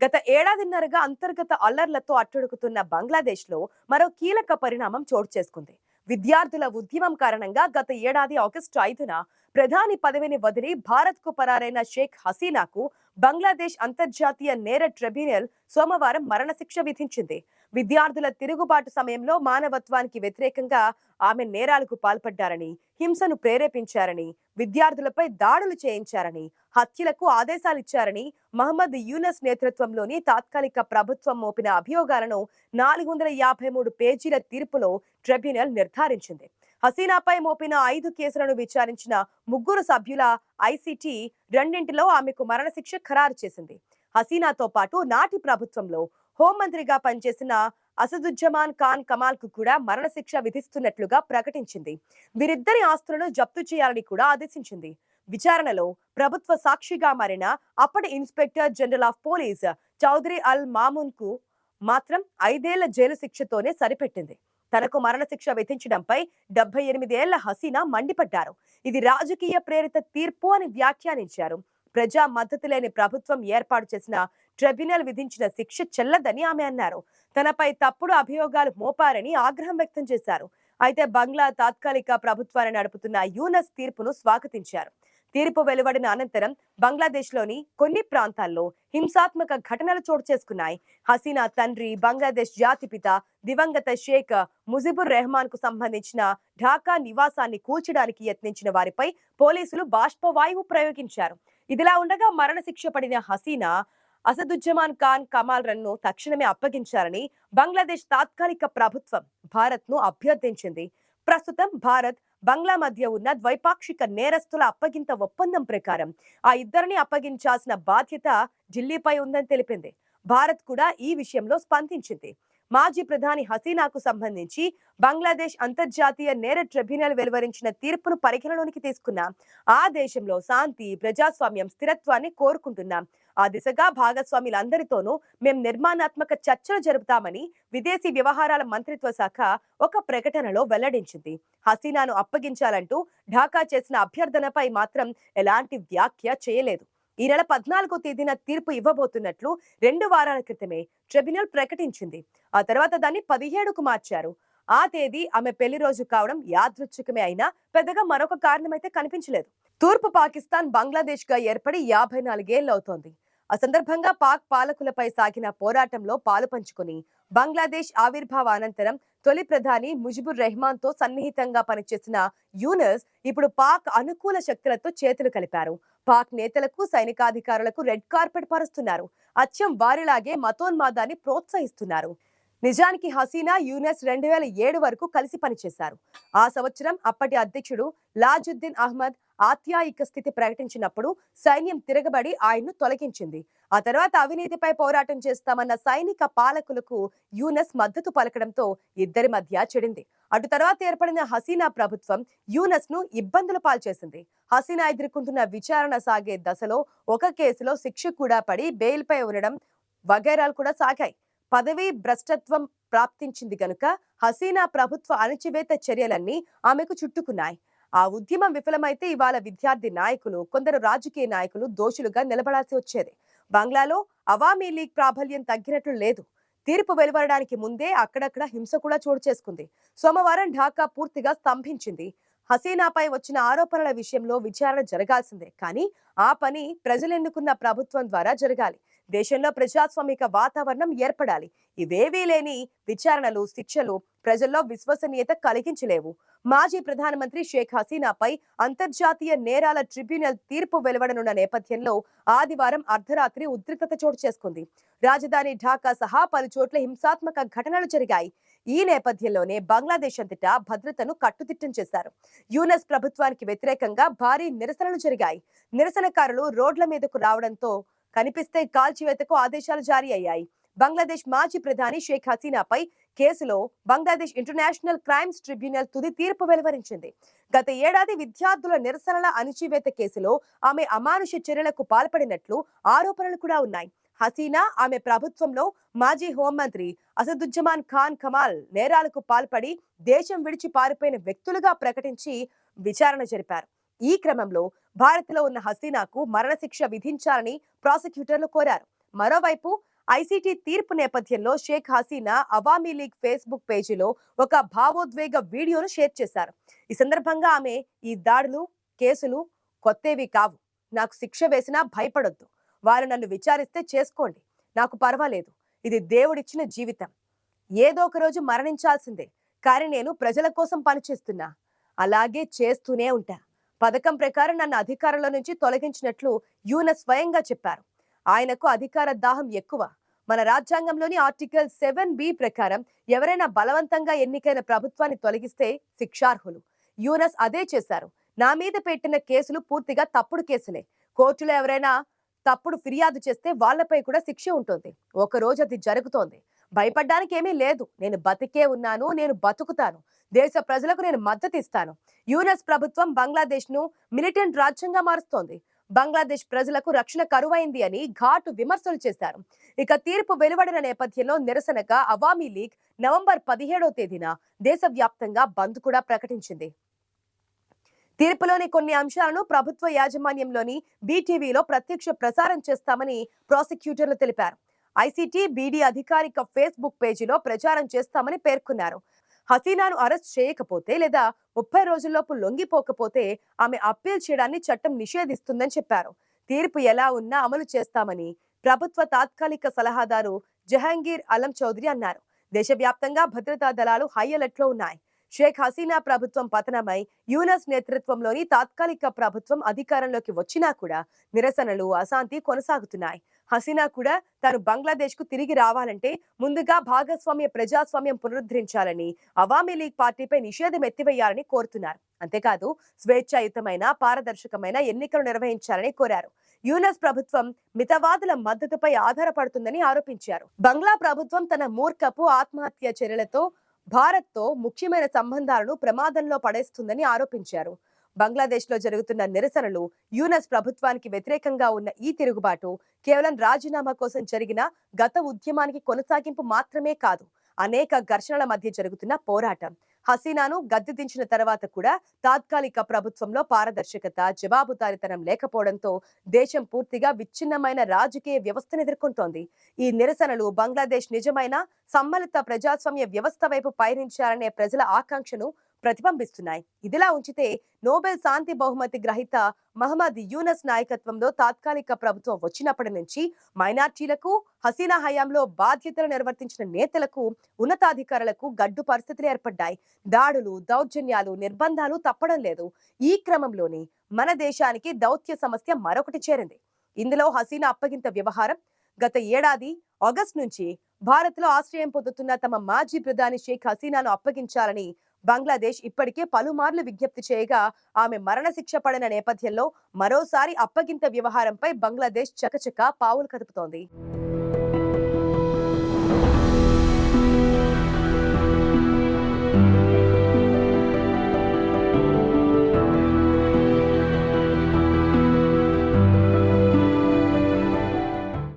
గత ఏడాదిన్నరగా అంతర్గత అల్లర్లతో అట్టుడుకుతున్న బంగ్లాదేశ్లో మరో కీలక పరిణామం చోటు చేసుకుంది. విద్యార్థుల ఉద్యమం కారణంగా గత ఏడాది ఆగస్టు 5న ప్రధాని పదవిని వదిలి భారత్కు పరారైన షేక్ హసీనాకు బంగ్లాదేశ్ అంతర్జాతీయ నేర ట్రిబ్యునల్ సోమవారం మరణశిక్ష విధించింది. విద్యార్థుల తిరుగుబాటు సమయంలో మానవత్వానికి వ్యతిరేకంగా ఆమె నేరాలకు పాల్పడ్డారని, హింసను ప్రేరేపించారని, విద్యార్థులపై దాడులు చేయించారని, హత్యలకు ఆదేశాలిచ్చారని మహమ్మద్ యూనస్ నేతృత్వంలోని తాత్కాలిక ప్రభుత్వం మోపిన అభియోగాలను 453 పేజీల తీర్పులో ట్రిబ్యునల్ నిర్ధారించింది. హసీనాపై మోపిన 5 కేసులను విచారించిన 3 సభ్యుల ఐసీటీ రెండింటిలో ఆమెకు మరణశిక్ష ఖరారు చేసింది. హసీనాతో పాటు నాటి ప్రభుత్వంలో హోంమంత్రిగా పనిచేసిన అసదుజ్జమాన్ ఖాన్ కమాల్ కు కూడా మరణశిక్ష విధిస్తున్నట్లుగా ప్రకటించింది. వీరిద్దరి ఆస్తులను జప్తు చేయాలని కూడా ఆదేశించింది. విచారణలో ప్రభుత్వ సాక్షిగా మారిన అప్పటి inspector general of police Chowdhury Al Mamun కు మాత్రం 5 ఏళ్ల జైలు శిక్షతోనే సరిపెట్టింది. తనకు మరణశిక్ష విధించడంపై 78 ఏళ్ల హసీనా మండిపడ్డారు. ఇది రాజకీయ ప్రేరిత తీర్పు అని వ్యాఖ్యానించారు. ప్రజా మద్దతు లేని ప్రభుత్వం ఏర్పాటు చేసిన ట్రిబ్యునల్ విధించిన శిక్ష చెల్లదని ఆమె అన్నారు. తనపై తప్పుడు అభియోగాలు మోపారని ఆగ్రహం వ్యక్తం చేశారు. అయితే బంగ్లా తాత్కాలిక ప్రభుత్వాన్ని నడుపుతున్న యూనస్ తీర్పును స్వాగతించారు. తీర్పు వెలువడిన అనంతరం బంగ్లాదేశ్లోని కొన్ని ప్రాంతాల్లో హింసాత్మక ఘటనలు చోటు చేసుకున్నాయి. హసీనా తండ్రి, బంగ్లాదేశ్ జాతిపిత దివంగత షేక్ ముజిబుర్ రెహమాన్ కు సంబంధించిన ఢాకా నివాసాన్ని కూల్చడానికి యత్నించిన వారిపై పోలీసులు బాష్పవాయువు ప్రయోగించారు. ఇదిలా ఉండగా మరణశిక్ష పడిన హసీనా అసదుజ్జమాన్ ఖాన్ కమాల్ రన్ను తక్షణమే అప్పగించాలని బంగ్లాదేశ్ తాత్కాలిక ప్రభుత్వం భారత్ ను అభ్యర్థించింది. ప్రస్తుతం భారత్, బంగ్లా మధ్య ఉన్న ద్వైపాక్షిక నేరస్తుల అప్పగింత ఒప్పందం ప్రకారం ఆ ఇద్దరిని అప్పగించాల్సిన బాధ్యత ఢిల్లీపై ఉందని తెలిపింది. భారత్ కూడా ఈ విషయంలో స్పందించింది. మాజీ ప్రధాని హసీనాకు సంబంధించి బంగ్లాదేశ్ అంతర్జాతీయ నేర ట్రిబ్యునల్ వెలువరించిన తీర్పును పరిగణలోనికి తీసుకున్నాం. ఆ దేశంలో శాంతి, ప్రజాస్వామ్యం, స్థిరత్వాన్ని కోరుకుంటున్నాం. ఆ దిశగా భాగస్వాములందరితోనూ మేం నిర్మాణాత్మక చర్చలు జరుపుతామని విదేశీ వ్యవహారాల మంత్రిత్వ శాఖ ఒక ప్రకటనలో వెల్లడించింది. హసీనాను అప్పగించాలంటూ ఢాకా చేసిన అభ్యర్థనపై మాత్రం ఎలాంటి వ్యాఖ్య చేయలేదు. ఈ నెల 14వ తేదీన తీర్పు ఇవ్వబోతున్నట్లు 2 వారాల క్రితమే ట్రిబ్యునల్ ప్రకటించింది. ఆ తర్వాత దాన్ని 17కు మార్చారు. ఆ తేదీ ఆమె పెళ్లి రోజు కావడం యాదృచ్ఛికమే అయినా పెద్దగా మరొక కారణమైతే కనిపించలేదు. తూర్పు పాకిస్తాన్ బంగ్లాదేశ్ గా ఏర్పడి 54 ఏళ్లవుతోంది. ఆ సందర్భంగా పాక్ పాలకులపై సాగిన పోరాటంలో పాలు పంచుకుని బంగ్లాదేశ్ ఆవిర్భావ అనంతరం తొలి ప్రధాని ముజిబుర్ రెహమాన్ తో సన్నిహితంగా పనిచేసిన యూనస్ ఇప్పుడు పాక్ అనుకూల శక్తులతో చేతులు కలిపారు. పాక్ నేతలకు, సైనికాధికారులకు రెడ్ కార్పెట్ పరుస్తున్నారు. అచ్చం వారిలాగే మతోన్మాదాన్ని ప్రోత్సహిస్తున్నారు. నిజానికి హసీనా, యూనస్ 2007 వరకు కలిసి పనిచేశారు. ఆ సంవత్సరం అప్పటి అధ్యక్షుడు లాజుద్దీన్ అహ్మద్ ఆత్యాయిక స్థితి ప్రకటించినప్పుడు సైన్యం తిరగబడి ఆయన్ను తొలగించింది. ఆ తర్వాత అవినీతిపై పోరాటం చేస్తామన్న సైనిక పాలకులకు యూనస్ మద్దతు పలకడంతో ఇద్దరి మధ్య చెడింది. అటు తర్వాత ఏర్పడిన హసీనా ప్రభుత్వం యూనస్ ను ఇబ్బందుల పాల్చేసింది. హసీనా ఎదుర్కొంటున్న విచారణ సాగే దశలో ఒక కేసులో శిక్ష కూడా పడి బెయిల్ పై ఉండడం వగైరాలు కూడా సాగాయి. పదవి భ్రష్టత్వం ప్రాప్తించింది గనుక హసీనా ప్రభుత్వ అణచివేత చర్యలన్నీ ఆమెకు చుట్టుకున్నాయి. ఆ ఉద్యమం విఫలమైతే ఇవాళ విద్యార్థి నాయకులు, కొందరు రాజకీయ నాయకులు దోషులుగా నిలబడాల్సి వచ్చేది. బంగ్లాలో అవామీ లీగ్ ప్రాబల్యం తగ్గినట్లు లేదు. తీర్పు వెలువడడానికి ముందే అక్కడక్కడ హింస కూడా చోటు చేసుకుంది. సోమవారం ఢాకా పూర్తిగా స్తంభించింది. హసీనాపై వచ్చిన ఆరోపణల విషయంలో విచారణ జరగాల్సిందే, కానీ ఆ పని ప్రజలెన్నుకున్న ప్రభుత్వం ద్వారా జరగాలి. దేశంలో ప్రజాస్వామిక వాతావరణం ఏర్పడాలి. ఇవేవీ లేని విచారణలు, శిక్షలు ప్రజల్లో విశ్వసనీయత కలిగించలేవు. మాజీ ప్రధానమంత్రి షేక్ హసీనాపై అంతర్జాతీయ నేరాల ట్రిబ్యునల్ తీర్పు వెలువడనున్న నేపథ్యంలో ఆదివారం అర్ధరాత్రి ఉద్రిక్తత చోటు చేసుకుంది. రాజధాని ఢాకా సహా పలు చోట్ల హింసాత్మక ఘటనలు జరిగాయి. ఈ నేపథ్యంలోనే బంగ్లాదేశ్ అంతటా భద్రతను కట్టుదిట్టం చేశారు. యూనస్ ప్రభుత్వానికి వ్యతిరేకంగా భారీ నిరసనలు జరిగాయి. నిరసనకారులు రోడ్ల మీదకు రావడంతో కనిపిస్తే కాల్చివేతకు ఆదేశాలు జారీ అయ్యాయి. బంగ్లాదేశ్ మాజీ ప్రధాని షేక్ హసీనాపై కేసులో బంగ్లాదేశ్ ఇంటర్నేషనల్ క్రైమ్స్ ట్రిబ్యునల్ తుది తీర్పు వెలువరించింది. గత ఏడాది విద్యార్థుల నిరసనల అణచివేత కేసులో ఆమె అమానుష చర్యలకు పాల్పడినట్లు ఆరోపణలు కూడా ఉన్నాయి. హసీనా, ఆమె ప్రభుత్వంలో మాజీ హోంమంత్రి అసదుజ్జమాన్ ఖాన్ కమాల్ నేరాలకు పాల్పడి దేశం విడిచి పారిపోయిన వ్యక్తులుగా ప్రకటించి విచారణ జరిపారు. ఈ క్రమంలో భారత్లో ఉన్న హసీనాకు మరణశిక్ష విధించాలని ప్రాసిక్యూటర్లు కోరారు. మరోవైపు ఐసీటీ తీర్పు నేపథ్యంలో షేక్ హసీనా అవామీ లీగ్ ఫేస్బుక్ పేజీలో ఒక భావోద్వేగ వీడియోను షేర్ చేశారు. ఈ సందర్భంగా ఆమె, ఈ దాడులు, కేసులు కొత్తవి కావు. నాకు శిక్ష వేసినా భయపడొద్దు. వారు నన్ను విచారిస్తే చేసుకోండి. నాకు పర్వాలేదు. ఇది దేవుడిచ్చిన జీవితం. ఏదో ఒక రోజు మరణించాల్సిందే. కానీ నేను ప్రజల కోసం పనిచేస్తున్నా. అలాగే చేస్తూనే ఉంటా. పథకం ప్రకారం నన్ను అధికారంలో నుంచి తొలగించినట్లు యూనస్ స్వయంగా చెప్పారు. ఆయనకు అధికార దాహం ఎక్కువ. మన రాజ్యాంగంలోని ఆర్టికల్ 7B ప్రకారం ఎవరైనా బలవంతంగా ఎన్నికైన ప్రభుత్వాన్ని తొలగిస్తే శిక్షార్హులు. యూనస్ అదే చేశారు. నా మీద పెట్టిన కేసులు పూర్తిగా తప్పుడు కేసులే. కోర్టులో ఎవరైనా తప్పుడు ఫిర్యాదు చేస్తే వాళ్లపై కూడా శిక్ష ఉంటుంది. ఒక రోజు అది జరుగుతోంది. భయపడ్డానికి ఏమీ లేదు. నేను బతికే ఉన్నాను. నేను బతుకుతాను. దేశ ప్రజలకు నేను మద్దతు ఇస్తాను. యూనస్ ప్రభుత్వం బంగ్లాదేశ్ ను మిలిటెంట్ రాజ్యంగా మారుస్తోంది. బంగ్లాదేశ్ ప్రజలకు రక్షణ కరువైంది అని ఘాటు విమర్శలు చేశారు. ఇక తీర్పు వెలువడిన నేపథ్యంలో నిరసనగా అవామీ లీగ్ నవంబర్ 17వ తేదీన దేశవ్యాప్తంగా బంద్ కూడా ప్రకటించింది. తీర్పులోని కొన్ని అంశాలను ప్రభుత్వ యాజమాన్యంలోని బీటీవీలో ప్రత్యక్ష ప్రసారం చేస్తామని ప్రాసిక్యూటర్లు తెలిపారు. ఐసీటీ బీడీ అధికారిక ఫేస్బుక్ పేజీలో ప్రచారం చేస్తామని పేర్కొన్నారు. హసీనాను అరెస్ట్ చేయకపోతే లేదా 30 రోజుల్లోపు లొంగిపోకపోతే ఆమె అప్పీల్ చేయడాన్ని చట్టం నిషేధిస్తుందని చెప్పారు. తీర్పు ఎలా ఉన్నా అమలు చేస్తామని ప్రభుత్వ తాత్కాలిక సలహాదారు జహాంగీర్ అలం చౌదరి అన్నారు. దేశవ్యాప్తంగా భద్రతా దళాలు హై అలర్ట్ లో ఉన్నాయి. షేక్ హసీనా ప్రభుత్వం పతనమై యూనస్ నేతృత్వంలోని తాత్కాలిక ప్రభుత్వం అధికారంలోకి వచ్చినా కూడా నిరసనలు, అశాంతి కొనసాగుతున్నాయి. హసీనా కూడా తాను బంగ్లాదేశ్ కు తిరిగి రావాలంటే ముందుగా భాగస్వామ్య ప్రజాస్వామ్యం పునరుద్ధరించాలని, అవామీ లీగ్ పార్టీపై నిషేధం ఎత్తివేయాలని కోరుతున్నారు. అంతేకాదు స్వేచ్ఛాయుతమైన, పారదర్శకమైన ఎన్నికలు నిర్వహించాలని కోరారు. యూనస్ ప్రభుత్వం మితవాదుల మద్దతుపై ఆధారపడుతుందని ఆరోపించారు. బంగ్లా ప్రభుత్వం తన మూర్ఖపు ఆత్మహత్య చర్యలతో భారత్తో ముఖ్యమైన సంబంధాలను ప్రమాదంలో పడేస్తుందని ఆరోపించారు. బంగ్లాదేశ్ లో జరుగుతున్న నిరసనలు, యూనస్ ప్రభుత్వానికి వ్యతిరేకంగా ఉన్న ఈ తిరుగుబాటు కేవలం రాజీనామా కోసం జరిగిన గత ఉద్యమానికి కొనసాగింపు మాత్రమే కాదు, అనేక ఘర్షణల మధ్య జరుగుతున్న పోరాటం. హసీనాను గద్దె దించిన తర్వాత కూడా తాత్కాలిక ప్రభుత్వంలో పారదర్శకత, జవాబుదారీతనం లేకపోవడంతో దేశం పూర్తిగా విచ్ఛిన్నమైన రాజకీయ వ్యవస్థను ఎదుర్కొంటోంది. ఈ నిరసనలు బంగ్లాదేశ్ నిజమైన సమ్మలిత ప్రజాస్వామ్య వ్యవస్థ వైపు పయనించాలనే ప్రజల ఆకాంక్షను ప్రతిబింబిస్తున్నాయి. ఇదిలా ఉంచితే నోబెల్ శాంతి బహుమతి గ్రహీత మహమ్మద్ యూనస్ నాయకత్వంలో తాత్కాలిక ప్రభుత్వం వచ్చినప్పటి నుంచి మైనార్టీలకు, హసీనా హయాంలో బాధ్యతలు నిర్వర్తించిన నేతలకు, ఉన్నతాధికారులకు గడ్డు పరిస్థితులు ఏర్పడ్డాయి. దాడులు, దౌర్జన్యాలు, నిర్బంధాలు తప్పడం లేదు. ఈ క్రమంలోనే మన దేశానికి దౌత్య సమస్య మరొకటి చేరింది. ఇందులో హసీనా అప్పగింత వ్యవహారం. గత ఏడాది ఆగస్టు నుంచి భారత్ లో ఆశ్రయం పొందుతున్న తమ మాజీ ప్రధాని షేక్ హసీనాను అప్పగించాలని బంగ్లాదేశ్ ఇప్పటికే పలుమార్లు విజ్ఞప్తి చేయగా ఆమె మరణశిక్ష పడిన నేపథ్యంలో మరోసారి అప్పగింత వ్యవహారంపై బంగ్లాదేశ్ చకచకా పావులు కదుపుతోంది.